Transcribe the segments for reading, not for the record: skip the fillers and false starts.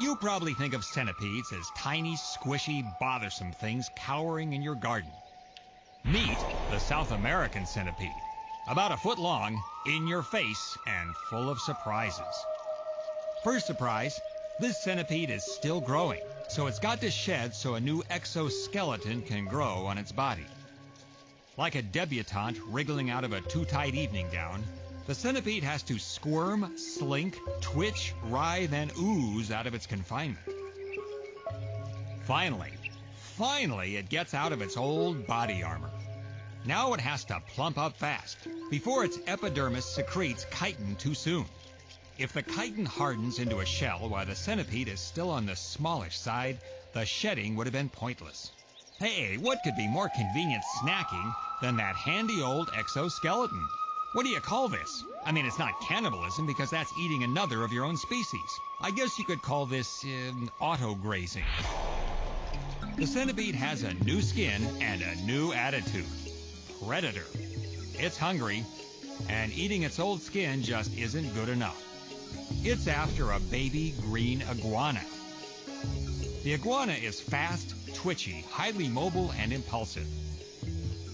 You probably think of centipedes as tiny, squishy, bothersome things cowering in your garden. Meet the South American centipede. About a foot long, in your face, and full of surprises. First surprise, this centipede is still growing, so it's got to shed so a new exoskeleton can grow on its body. Like a debutante wriggling out of a too-tight evening gown, the centipede has to squirm, slink, twitch, writhe, and ooze out of its confinement. Finally, it gets out of its old body armor. Now it has to plump up fast, before its epidermis secretes chitin too soon. If the chitin hardens into a shell while the centipede is still on the smallish side, the shedding would have been pointless. Hey, what could be more convenient snacking than that handy old exoskeleton? What do you call this? I mean, it's not cannibalism because that's eating another of your own species. I guess you could call this auto-grazing. The centipede has a new skin and a new attitude. Predator. It's hungry, and eating its old skin just isn't good enough. It's after a baby green iguana. The iguana is fast, twitchy, highly mobile, and impulsive.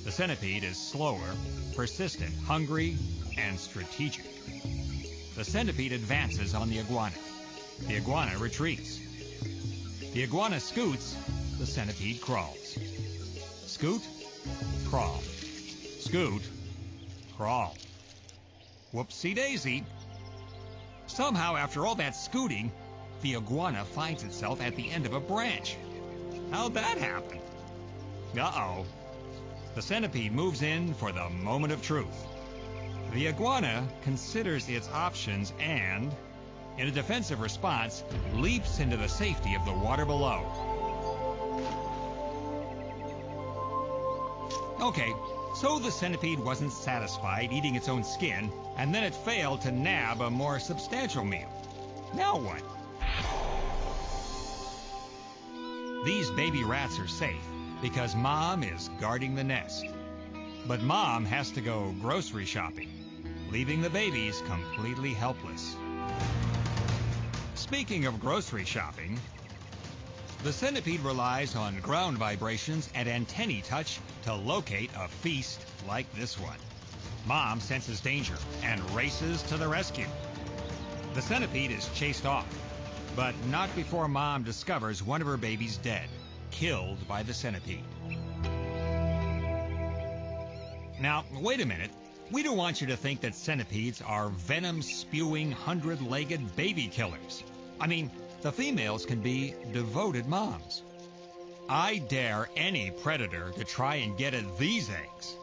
The centipede is slower, persistent, hungry, and strategic. The centipede advances on the iguana. The iguana retreats. The iguana scoots, the centipede crawls. Scoot, crawl. Scoot, crawl. Whoopsie-daisy. Somehow, after all that scooting, the iguana finds itself at the end of a branch. How'd that happen? Uh-oh. The centipede moves in for the moment of truth. The iguana considers its options and, in a defensive response, leaps into the safety of the water below. Okay, so the centipede wasn't satisfied eating its own skin, and then it failed to nab a more substantial meal. Now what? These baby rats are safe because Mom is guarding the nest. But Mom has to go grocery shopping, leaving the babies completely helpless. Speaking of grocery shopping, the centipede relies on ground vibrations and antennae touch to locate a feast like this one. Mom senses danger and races to the rescue. The centipede is chased off, but not before Mom discovers one of her babies dead, killed by the centipede. Now, wait a minute. We don't want you to think that centipedes are venom-spewing, 100-legged baby killers. I mean, the females can be devoted moms. I dare any predator to try and get at these eggs.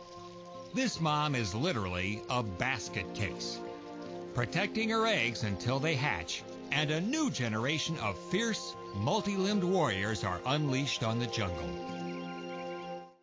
This mom is literally a basket case, protecting her eggs until they hatch, and a new generation of fierce, multi-limbed warriors are unleashed on the jungle.